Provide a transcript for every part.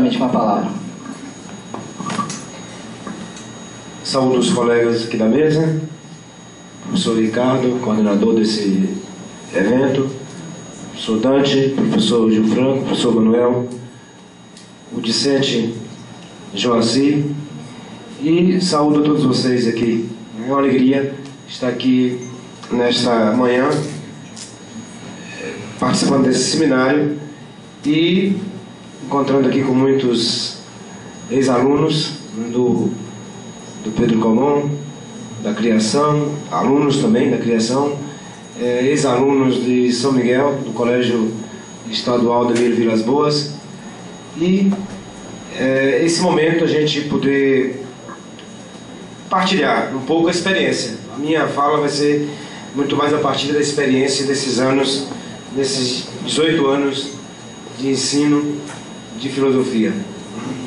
imediatamente com a palavra. Saúdo os colegas aqui da mesa, professor Ricardo, coordenador desse evento, professor Dante, professor Gil Franco, professor Manuel, o discente Joaci, e saúdo a todos vocês aqui. É uma alegria estar aqui nesta manhã, participando desse seminário e encontrando aqui com muitos ex-alunos do Pedro Comum, da Criação, alunos também da Criação, ex-alunos de São Miguel, do Colégio Estadual de Emílio Vilas Boas, e esse momento a gente poder partilhar um pouco a experiência. A minha fala vai ser muito mais a partir da experiência desses anos, desses 18 anos de ensino de filosofia,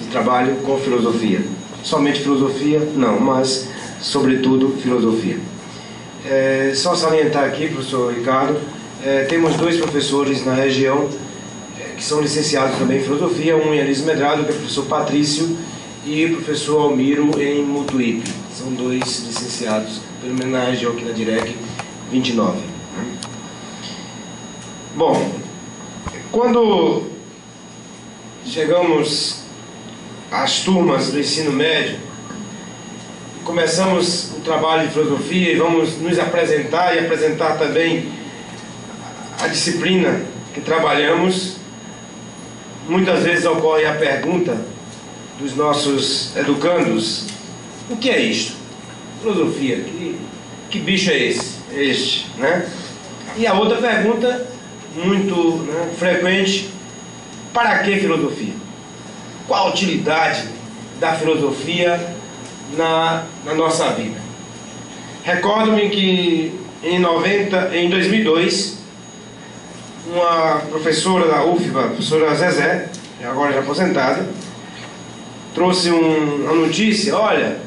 de trabalho com filosofia. Somente filosofia? Não, mas sobretudo filosofia. Só salientar aqui, professor Ricardo, temos dois professores na região que são licenciados também em filosofia, um em Elísio Medrado, que é o professor Patrício, e o professor Almiro em Mutuípe. São dois licenciados, pelo menos na região aqui da DIREC 29. Bom, quando chegamos às turmas do ensino médio, começamos o trabalho de filosofia e vamos nos apresentar e apresentar também a disciplina que trabalhamos, muitas vezes ocorre a pergunta dos nossos educandos: o que é isto? Filosofia, que bicho é este, né? E a outra pergunta, muito frequente: para que filosofia? Qual a utilidade da filosofia na nossa vida? Recordo-me que em 2002, uma professora da UFBA, a professora Zezé, agora já aposentada, trouxe uma notícia: olha,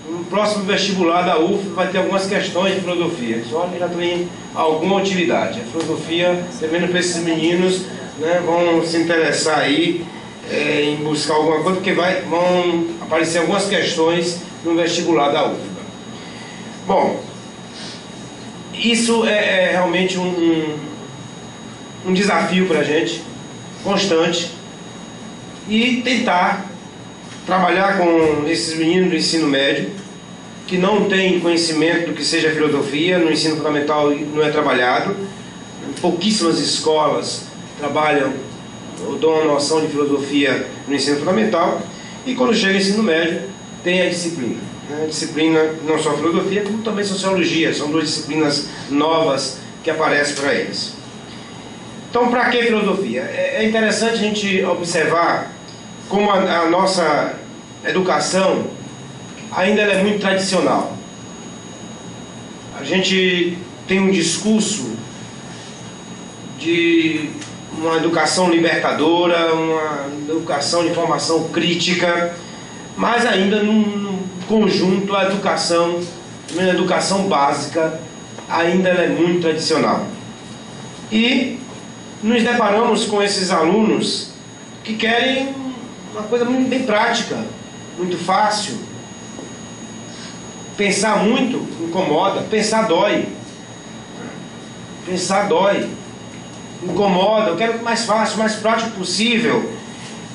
no próximo vestibular da UFBA vai ter algumas questões de filosofia. Isso, olha, já tem alguma utilidade. A filosofia, devendo para esses meninos, né, vão se interessar aí em buscar alguma coisa, porque vão aparecer algumas questões no vestibular da UFBA. Bom, isso é realmente um desafio para a gente, constante, e tentar trabalhar com esses meninos do ensino médio, que não têm conhecimento do que seja filosofia. No ensino fundamental não é trabalhado, pouquíssimas escolas trabalham ou dão uma noção de filosofia no ensino fundamental, e quando chega o ensino médio tem a disciplina. A disciplina não só filosofia, como também sociologia, são duas disciplinas novas que aparecem para eles. Então, para que filosofia? É interessante a gente observar como a nossa educação ainda é muito tradicional. A gente tem um discurso de uma educação libertadora, uma educação de formação crítica, mas ainda num conjunto a educação básica ainda é muito tradicional. E nos deparamos com esses alunos que querem uma coisa muito bem prática, muito fácil. Pensar muito incomoda, pensar dói. Pensar dói, incomoda, eu quero o mais fácil, o mais prático possível.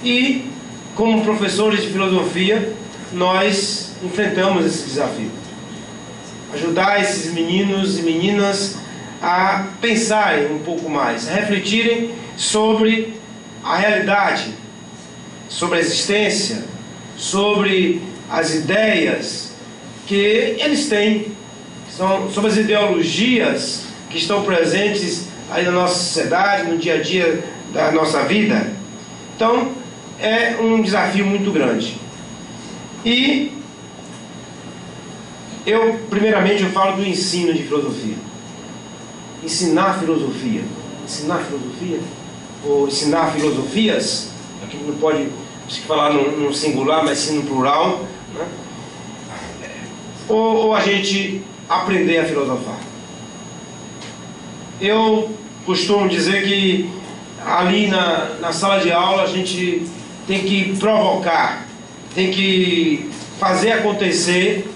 E, como professores de filosofia, nós enfrentamos esse desafio. Ajudar esses meninos e meninas a pensarem um pouco mais, a refletirem sobre a realidade, sobre a existência, sobre as ideias que eles têm, sobre as ideologias que estão presentes aí na nossa sociedade, no dia a dia da nossa vida. Então, é um desafio muito grande. E primeiramente, eu falo do ensino de filosofia. Ensinar filosofia. Ensinar filosofia? Ou ensinar filosofias? Aqui não pode falar no singular, mas sim no plural, né? Ou a gente aprender a filosofar. Eu costumo dizer que ali na sala de aula a gente tem que provocar, tem que fazer acontecer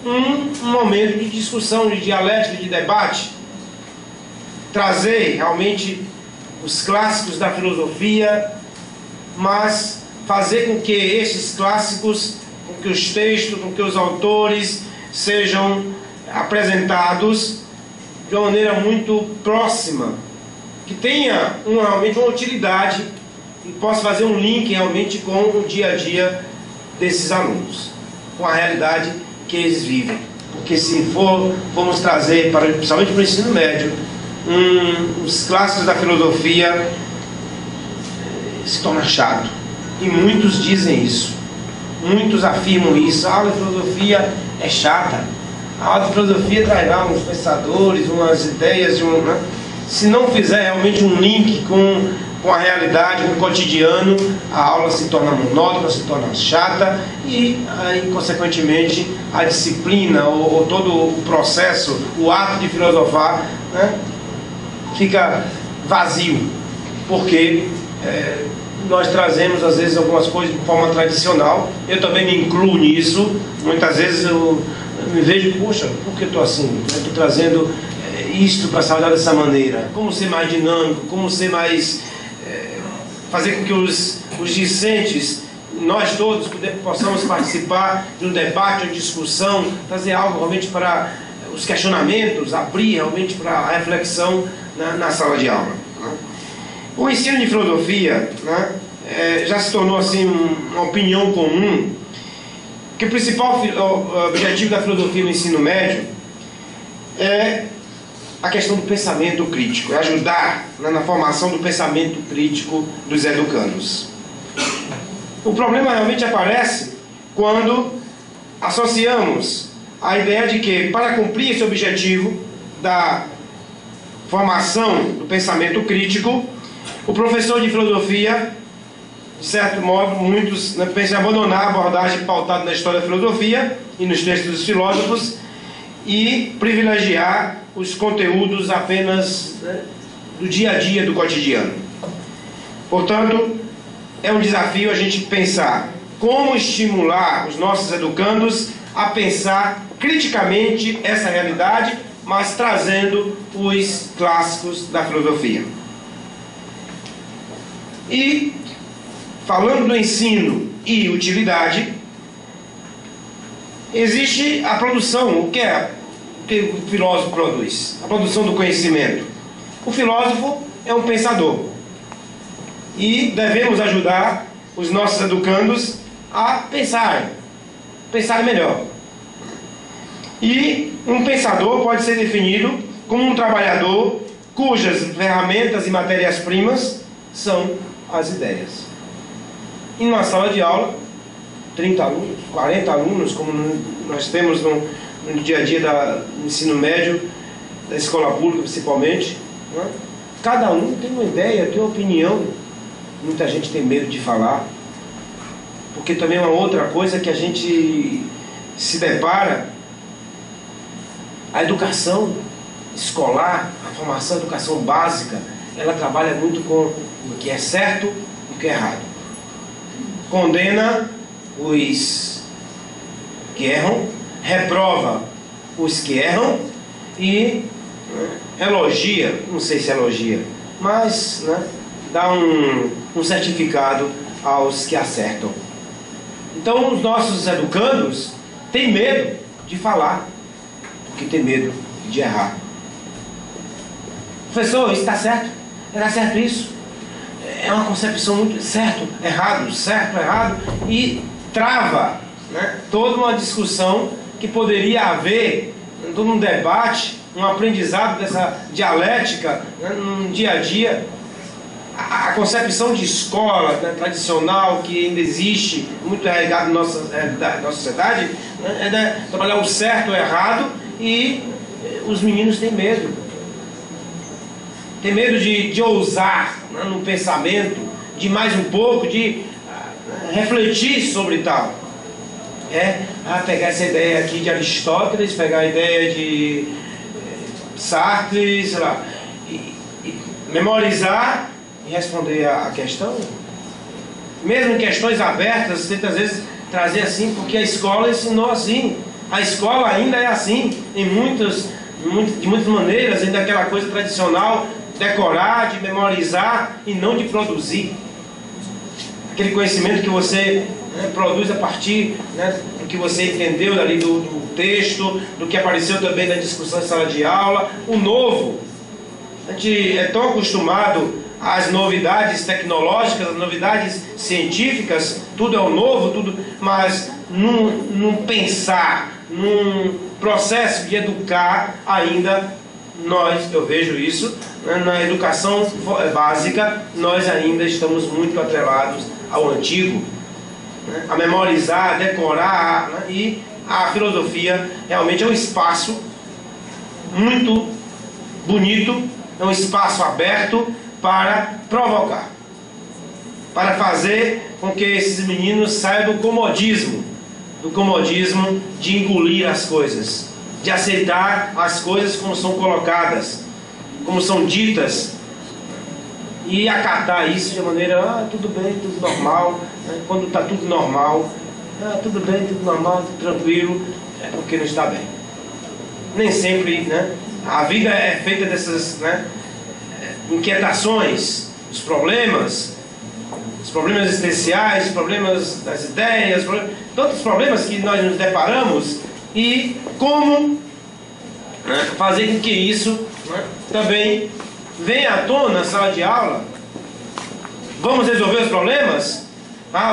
um momento de discussão, de dialética, de debate, trazer realmente os clássicos da filosofia, mas fazer com que esses clássicos, com que os textos, com que os autores sejam apresentados de uma maneira muito próxima, que tenha realmente uma utilidade e possa fazer um link realmente com o dia a dia desses alunos, com a realidade que eles vivem. Porque se formos trazer, principalmente para o ensino médio, os clássicos da filosofia, se torna chato. E muitos dizem isso. Muitos afirmam isso. A aula de filosofia é chata. A aula de filosofia traz lá uns pensadores, umas ideias, né? Se não fizer realmente um link com a realidade, com o cotidiano, a aula se torna monótona, se torna chata e aí, consequentemente, a disciplina ou todo o processo, o ato de filosofar, né, fica vazio, porque nós trazemos às vezes algumas coisas de forma tradicional. Eu também me incluo nisso. Muitas vezes eu me vejo, poxa, por que eu estou assim? Eu estou trazendo isto para trabalhar dessa maneira. Como ser mais dinâmico, como ser mais... fazer com que os discentes, nós todos possamos participar de um debate, uma discussão, trazer algo realmente para os questionamentos, abrir realmente para a reflexão na sala de aula. O ensino de filosofia, né, já se tornou assim uma opinião comum que o principal objetivo da filosofia no ensino médio é a questão do pensamento crítico, é ajudar na formação do pensamento crítico dos educandos. O problema realmente aparece quando associamos a ideia de que, para cumprir esse objetivo da formação do pensamento crítico, o professor de filosofia, de certo modo, muitos pensam em abandonar a abordagem pautada na história da filosofia e nos textos dos filósofos e privilegiar os conteúdos apenas do dia a dia, do cotidiano. Portanto, é um desafio a gente pensar como estimular os nossos educandos a pensar criticamente essa realidade, mas trazendo os clássicos da filosofia. E, falando do ensino e utilidade, existe a produção, o que o filósofo produz? A produção do conhecimento. O filósofo é um pensador. E devemos ajudar os nossos educandos a pensar melhor. E um pensador pode ser definido como um trabalhador cujas ferramentas e matérias-primas são as ideias. E numa sala de aula, 30 alunos, 40 alunos, como nós temos no dia a dia do ensino médio, da escola pública principalmente, né? Cada um tem uma ideia, tem uma opinião. Muita gente tem medo de falar, porque também é uma outra coisa que a gente se depara. A educação escolar, a formação, a educação básica, ela trabalha muito com o que é certo e o que é errado. Condena os que erram, reprova os que erram e elogia, não sei se elogia, mas dá um certificado aos que acertam. Então os nossos educandos têm medo de falar, porque tem medo de errar. Professor, isso está certo? Está certo isso? É uma concepção muito certo, errado, e trava toda uma discussão que poderia haver, todo um debate, um aprendizado dessa dialética no dia a dia. A concepção de escola tradicional que ainda existe, muito arraigada na nossa sociedade, é trabalhar o certo ou o errado, e os meninos têm medo. Tem medo de ousar no pensamento, de mais um pouco, de refletir sobre tal. Pegar essa ideia aqui de Aristóteles, pegar a ideia de Sartre, sei lá, e memorizar e responder a questão. mesmo em questões abertas, tenta às vezes trazer assim, porque a escola ensinou assim. A escola ainda é assim, de muitas maneiras, ainda aquela coisa tradicional, decorar, de memorizar e não de produzir. Aquele conhecimento que você produz a partir do que você entendeu ali do texto, do que apareceu também na discussão em sala de aula. O novo, a gente é tão acostumado às novidades tecnológicas, às novidades científicas, tudo é o novo, tudo, mas num pensar, num processo de educar ainda, eu vejo isso, na educação básica, nós ainda estamos muito atrelados ao antigo, a memorizar, a decorar, e a filosofia realmente é um espaço muito bonito, é um espaço aberto para provocar, para fazer com que esses meninos saiam do comodismo de engolir as coisas, de aceitar as coisas como são colocadas, como são ditas, e acatar isso de maneira, tudo bem, tudo normal, quando está tudo normal, tudo bem, tudo normal, tudo tranquilo, é porque não está bem. Nem sempre, a vida é feita dessas inquietações, os problemas existenciais, os problemas das ideias, tantos problemas que nós nos deparamos, e como fazer com que isso também venha à tona na sala de aula. Vamos resolver os problemas?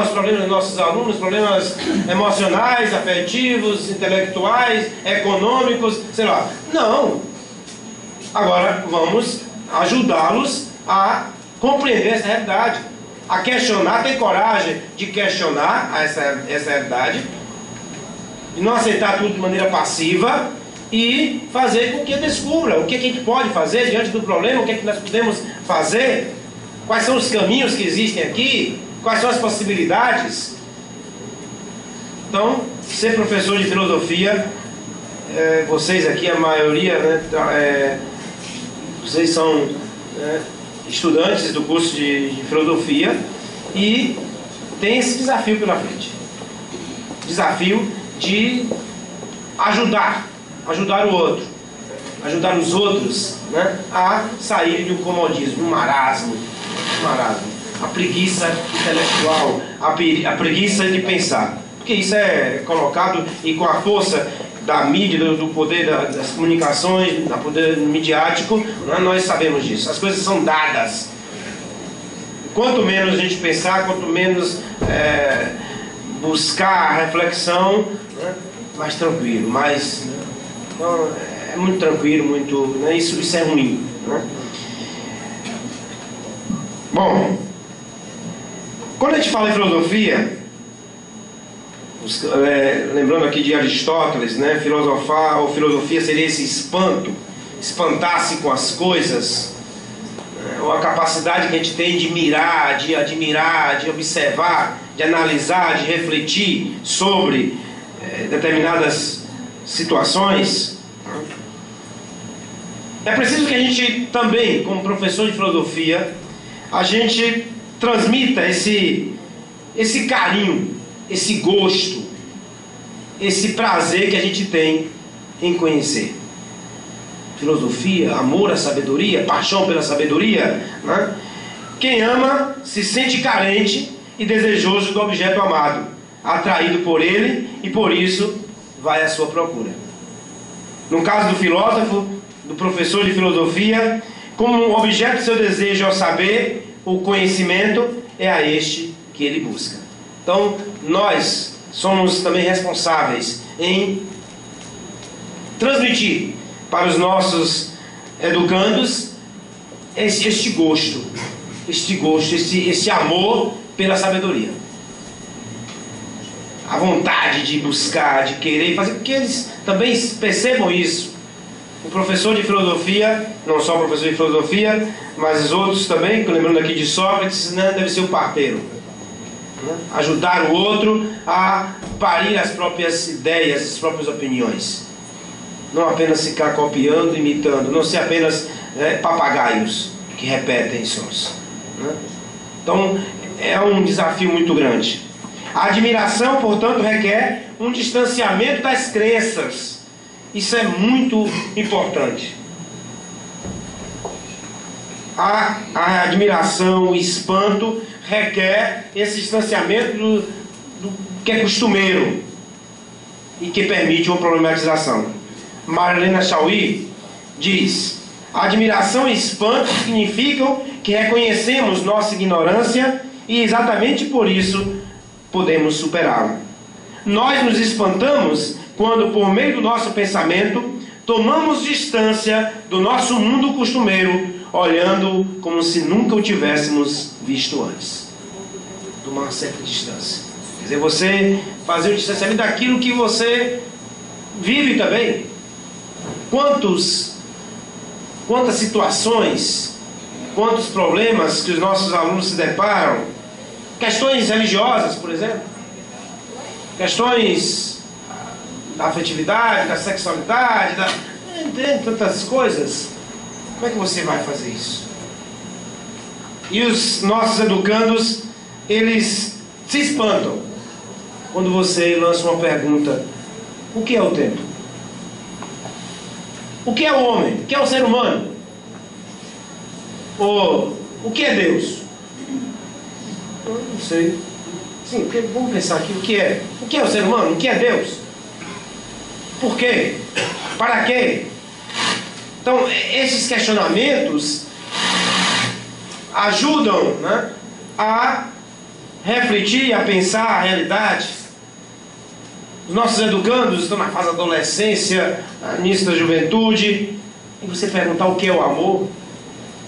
Os problemas dos nossos alunos, problemas emocionais, afetivos, intelectuais, econômicos, sei lá. Não. Agora vamos ajudá-los a compreender essa realidade, a questionar, ter coragem de questionar essa realidade, de não aceitar tudo de maneira passiva e fazer com que descubra o que a gente pode fazer diante do problema, o que nós podemos fazer, quais são os caminhos que existem aqui, quais são as possibilidades. Então, ser professor de filosofia, vocês aqui, a maioria, vocês são estudantes do curso de filosofia e tem esse desafio pela frente. Desafio de ajudar o outro, ajudar os outros a sair do comodismo, do marasmo, a preguiça intelectual, a preguiça de pensar. Porque isso é colocado, e com a força da mídia, do poder das comunicações, do poder midiático, nós sabemos disso. As coisas são dadas. Quanto menos a gente pensar, quanto menos buscar a reflexão, mais tranquilo, então, é muito tranquilo, muito, isso é ruim. Bom, quando a gente fala em filosofia, lembrando aqui de Aristóteles, filosofar ou filosofia seria esse espantar-se com as coisas, ou a capacidade que a gente tem de mirar, de admirar, de observar, de analisar, de refletir sobre determinadas situações. É preciso que a gente também, como professor de filosofia, a gente transmita esse carinho, esse gosto, esse prazer que a gente tem em conhecer. Filosofia, amor à sabedoria, paixão pela sabedoria. Quem ama se sente carente e desejoso do objeto amado, atraído por ele e por isso vai à sua procura. No caso do filósofo, do professor de filosofia, como um objeto do seu desejo ao saber, o conhecimento, é a este que ele busca. Então, nós somos também responsáveis em transmitir para os nossos educandos este gosto, este amor pela sabedoria. A vontade de buscar, de querer fazer, porque eles também percebam isso. O professor de filosofia, não só o professor de filosofia, mas os outros também, lembrando aqui de Sócrates, deve ser o parteiro. Ajudar o outro a parir as próprias ideias, as próprias opiniões. Não apenas ficar copiando, imitando, não ser apenas papagaios que repetem sons. Então, é um desafio muito grande. A admiração, portanto, requer um distanciamento das crenças. Isso é muito importante. A admiração, o espanto, requer esse distanciamento do que é costumeiro e que permite uma problematização. Marlene Chauí diz: admiração e espanto significam que reconhecemos nossa ignorância e exatamente por isso podemos superá-la. Nós nos espantamos quando, por meio do nosso pensamento, tomamos distância do nosso mundo costumeiro, olhando como se nunca o tivéssemos visto antes. Tomar uma certa distância. Quer dizer, você fazer o distanciamento daquilo que você vive também. Quantas situações, quantos problemas que os nossos alunos se deparam, questões religiosas, por exemplo, questões da afetividade, da sexualidade, tantas coisas. Como é que você vai fazer isso? E os nossos educandos, eles se espantam quando você lança uma pergunta: o que é o tempo? O que é o homem? O que é o ser humano? Ou o que é Deus? Eu não sei. Sim, vamos pensar aqui: o que é? O que é o ser humano? O que é Deus? Por quê? Para quê? Então, esses questionamentos ajudam, né, a refletir, a pensar a realidade. Os nossos educandos estão na fase da adolescência, início da juventude, e você perguntar o que é o amor.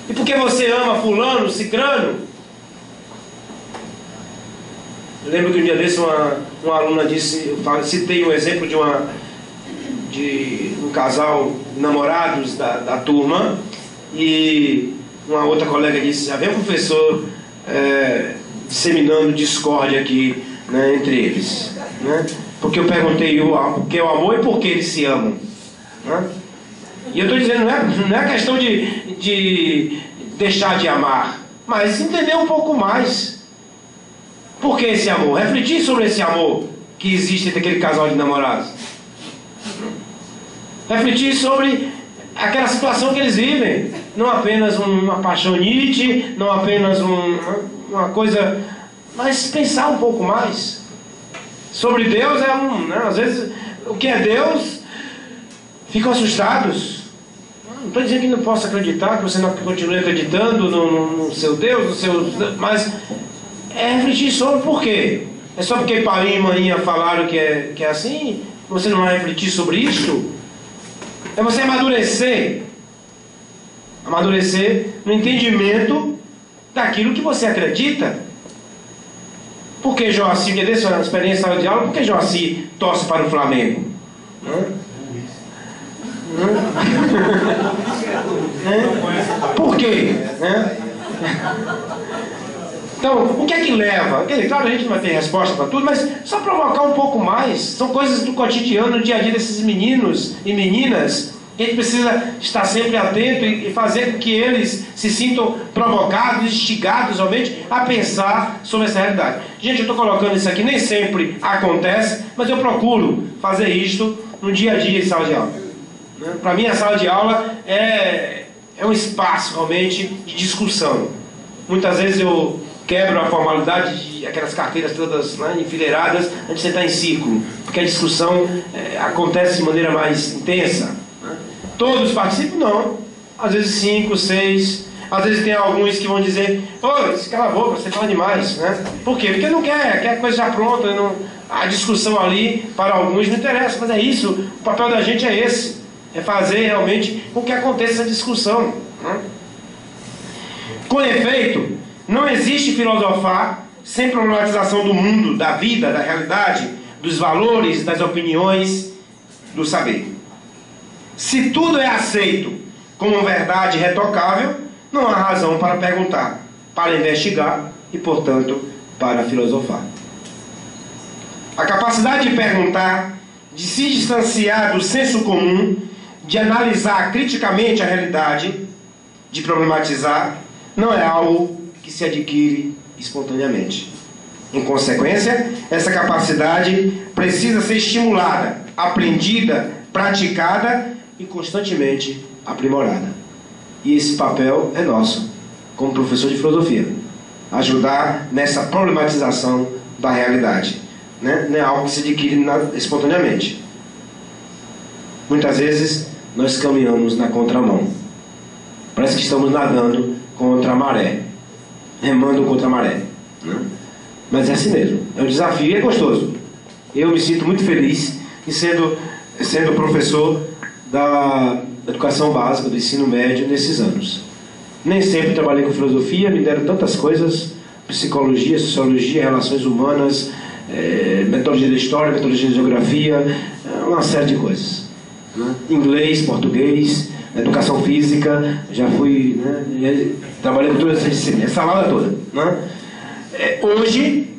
E por que você ama fulano, cicrano? Eu lembro que um dia desse uma aluna disse, eu citei um exemplo de um casal de namorados da turma, e uma outra colega disse: já vem um professor disseminando discórdia aqui, né, entre eles, né? Porque eu perguntei o que é o amor e por que eles se amam, né? E eu estou dizendo, não é questão de deixar de amar, mas entender um pouco mais. Por que esse amor? Refletir sobre esse amor que existe entre aquele casal de namorados. Refletir sobre aquela situação que eles vivem. Não apenas uma paixonite, não apenas uma coisa, mas pensar um pouco mais. Sobre Deus né, às vezes, o que é Deus, ficam assustados. Não estou dizendo que não possa acreditar, que você não continue acreditando no seu Deus, mas é refletir sobre por quê. É só porque pai e mãe falaram que é assim? Você não vai refletir sobre isso? É você amadurecer no entendimento daquilo que você acredita. Por que Joaci, que desse uma experiência em sala de aula, por que Joaci torce para o Flamengo? Por quê? Então, o que é que leva? Claro, a gente não vai ter resposta para tudo, mas só provocar um pouco mais. São coisas do cotidiano, do dia a dia desses meninos e meninas, que a gente precisa estar sempre atento e fazer com que eles se sintam provocados, instigados, realmente, a pensar sobre essa realidade. Gente, eu estou colocando isso aqui, nem sempre acontece, mas eu procuro fazer isto no dia a dia em sala de aula. Para mim, a sala de aula é um espaço, realmente, de discussão. Muitas vezes eu quebro a formalidade de aquelas carteiras todas, né, enfileiradas, a gente sentar em círculo, porque a discussão acontece de maneira mais intensa. Né? Todos participam? Não. Às vezes 5, 6. Às vezes tem alguns que vão dizer: ô, cala a boca, você fala demais. Né? Por quê? Porque não quer a coisa já pronta. A discussão ali, para alguns, não interessa. Mas é isso, o papel da gente é esse. É fazer realmente com que aconteça essa discussão. Né? Com efeito, não existe filosofar sem problematização do mundo, da vida, da realidade, dos valores, das opiniões, do saber. Se tudo é aceito como verdade irretocável, não há razão para perguntar, para investigar e, portanto, para filosofar. A capacidade de perguntar, de se distanciar do senso comum, de analisar criticamente a realidade, de problematizar, não é algo que se adquire espontaneamente. Em consequência, essa capacidade precisa ser estimulada, aprendida, praticada e constantemente aprimorada. E esse papel é nosso, como professor de filosofia, ajudar nessa problematização da realidade, né? Não é algo que se adquire espontaneamente. Muitas vezes nós caminhamos na contramão. Parece que estamos nadando contra a maré, remando contra a maré, né? Mas é assim mesmo, é um desafio e é gostoso. Eu me sinto muito feliz em sendo professor da educação básica, do ensino médio nesses anos. Nem sempre trabalhei com filosofia, me deram tantas coisas: psicologia, sociologia, relações humanas, metodologia da história, metodologia da geografia, uma série de coisas, né? Inglês, português, educação física, já fui, né? Trabalhei com toda essa disciplina, essa salada toda, né?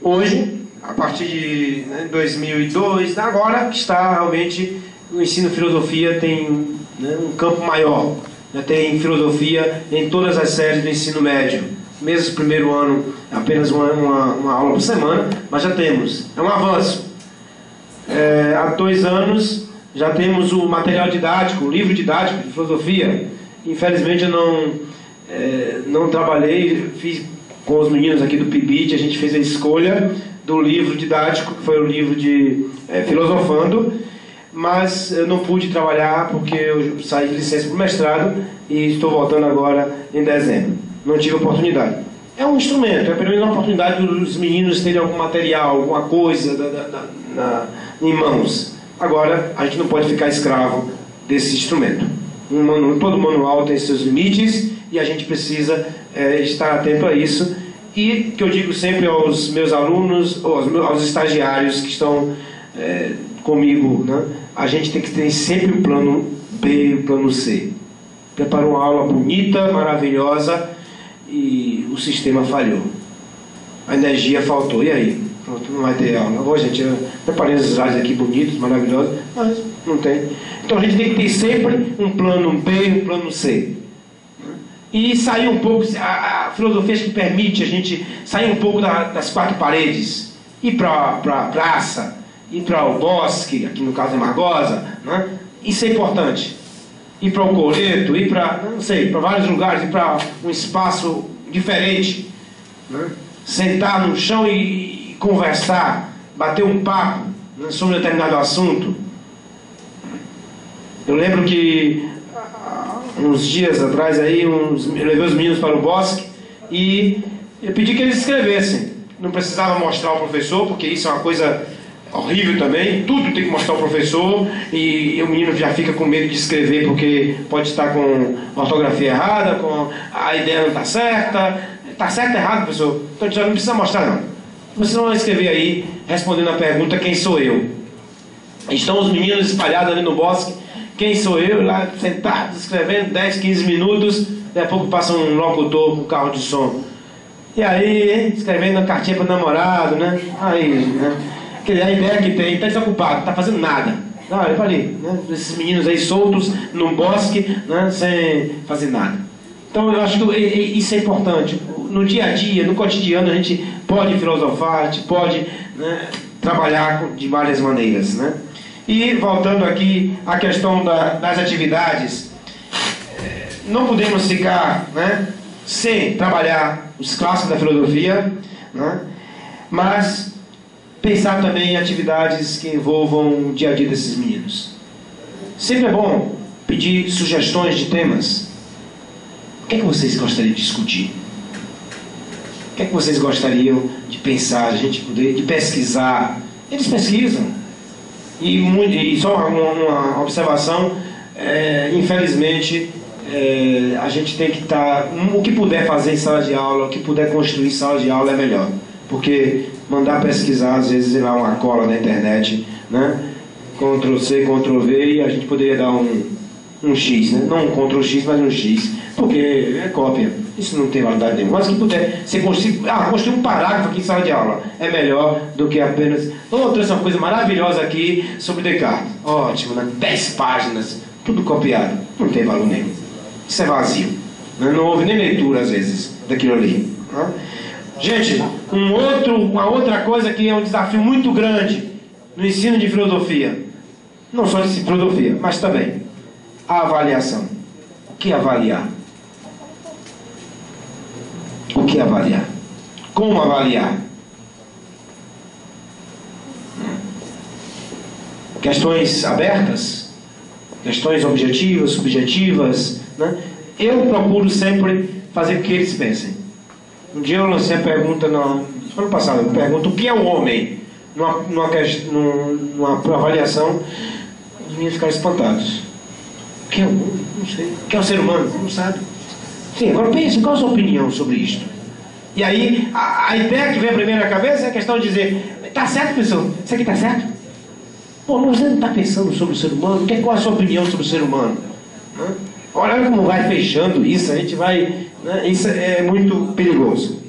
Hoje, a partir de 2002, agora que está realmente o ensino filosofia tem, né, um campo maior. Já tem filosofia em todas as séries do ensino médio. Mesmo no primeiro ano, apenas uma aula por semana, mas já temos. É um avanço. Há 2 anos já temos o material didático, o livro didático de filosofia. Infelizmente eu não trabalhei, fiz com os meninos aqui do PIBIT, a gente fez a escolha do livro didático, que foi o livro de Filosofando, mas eu não pude trabalhar porque eu saí de licença para o mestrado e estou voltando agora em dezembro. Não tive oportunidade. É um instrumento, é pelo menos uma oportunidade dos meninos terem algum material, alguma coisa em mãos. Agora, a gente não pode ficar escravo desse instrumento. Todo manual tem seus limites e a gente precisa estar atento a isso. E que eu digo sempre aos meus alunos, aos estagiários que estão comigo, né? A gente tem que ter sempre o plano B e o plano C. Preparou uma aula bonita, maravilhosa e o sistema falhou. A energia faltou. E aí? Pronto, não vai ter aula. Ô, gente, eu preparei os slides aqui bonitos, maravilhosos, mas não tem. Então a gente tem que ter sempre um plano B e um plano C. E sair um pouco, a filosofia que permite a gente sair um pouco das 4 paredes, ir para a praça, ir para o bosque, aqui no caso é Margosa, né? Isso é importante. Ir para o Coreto, ir para, não sei, para vários lugares, ir para um espaço diferente, né? Sentar no chão e conversar, bater um papo, né, sobre um determinado assunto. Eu lembro que uns dias atrás aí, eu levei os meninos para o bosque e eu pedi que eles escrevessem. Não precisava mostrar ao professor, porque isso é uma coisa horrível também. Tudo tem que mostrar ao professor e o menino já fica com medo de escrever porque pode estar com ortografia errada, com a ideia não está certa. Está certo ou errado, professor? Então já não precisa mostrar não. Vocês vão escrever aí, respondendo a pergunta: quem sou eu? Estão os meninos espalhados ali no bosque. Quem sou eu? Lá sentado, escrevendo 10, 15 minutos. Daqui a pouco passa um locutor com carro de som. E aí, escrevendo uma cartinha para o namorado, né? Aí, né? A ideia que tem, está desocupado, não está fazendo nada. Não, eu falei, né? Esses meninos aí soltos num bosque, né? Sem fazer nada. Então eu acho que isso é importante. No dia a dia, no cotidiano, a gente pode filosofar, a gente pode, né, trabalhar de várias maneiras, né? E voltando aqui à questão das atividades, não podemos ficar, né, sem trabalhar os clássicos da filosofia, né, mas pensar também em atividades que envolvam o dia a dia desses meninos. Sempre é bom pedir sugestões de temas. O que é que vocês gostariam de discutir? O que é que vocês gostariam de pensar, a gente poder, de pesquisar? Eles pesquisam. E só uma observação, infelizmente, a gente tem que estar... O que puder fazer em sala de aula, o que puder construir em sala de aula é melhor. Porque mandar pesquisar, às vezes, ir lá uma cola na internet, né? Ctrl+C, Ctrl+V, e a gente poderia dar um X, né? Não um Ctrl+X, mas um X. Porque é cópia. Isso não tem validade nenhuma. Mas que puder, você construir um parágrafo aqui em sala de aula é melhor do que apenas... trouxe uma coisa maravilhosa aqui sobre Descartes. Ótimo, né? 10 páginas, tudo copiado. Não tem valor nenhum. Isso é vazio. Né? Não houve nem leitura, às vezes, daquilo ali. Né? Gente, uma outra coisa que é um desafio muito grande no ensino de filosofia, não só de filosofia, mas também a avaliação. O que avaliar? O que avaliar? Como avaliar? Questões abertas, questões objetivas, subjetivas, né? Eu procuro sempre fazer com que eles pensem. Um dia eu lancei a pergunta, ano passado, eu pergunto o que é o homem? Numa avaliação, os meninos ficaram espantados. O que é o homem? Não sei. O que é o ser humano? Não sabe. Sim, agora pense, qual a sua opinião sobre isto? E aí, a ideia que vem primeiro na cabeça é a questão de dizer, está certo, professor? Isso aqui está certo? Pô, mas você não está pensando sobre o ser humano? Qual é a sua opinião sobre o ser humano? Olha como vai fechando isso, a gente vai... Né? Isso é muito perigoso.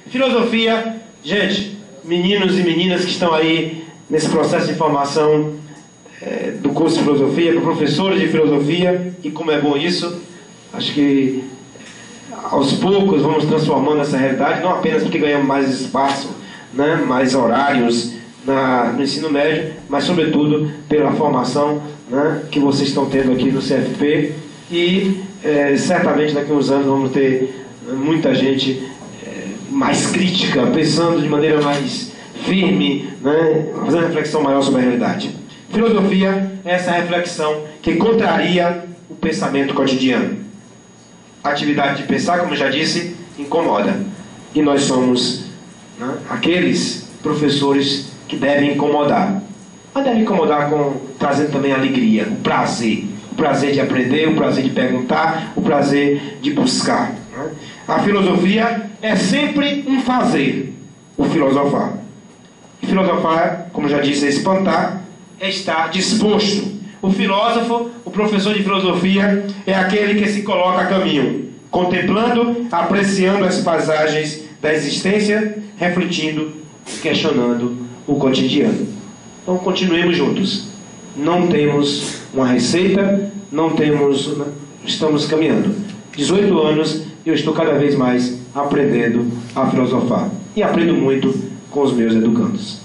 Filosofia, gente, meninos e meninas que estão aí nesse processo de formação do curso de filosofia, para professores de filosofia, e como é bom isso, acho que aos poucos vamos transformando essa realidade, não apenas porque ganhamos mais espaço, né, mais horários no ensino médio, mas sobretudo pela formação, né, que vocês estão tendo aqui no CFP, e certamente daqui a uns anos vamos ter muita gente mais crítica, pensando de maneira mais firme, né, fazendo reflexão maior sobre a realidade. Filosofia é essa reflexão que contraria o pensamento cotidiano. A atividade de pensar, como eu já disse, incomoda. E nós somos, né, aqueles professores que devem incomodar. Mas devem incomodar trazendo também alegria, o prazer. O prazer de aprender, o prazer de perguntar, o prazer de buscar. Né? A filosofia é sempre um fazer, o filosofar. E filosofar, como já disse, é espantar, é estar disposto. O filósofo, o professor de filosofia, é aquele que se coloca a caminho, contemplando, apreciando as paisagens da existência, refletindo, questionando o cotidiano. Então continuemos juntos. Não temos uma receita, estamos caminhando. 18 anos e eu estou cada vez mais aprendendo a filosofar. E aprendo muito com os meus educandos.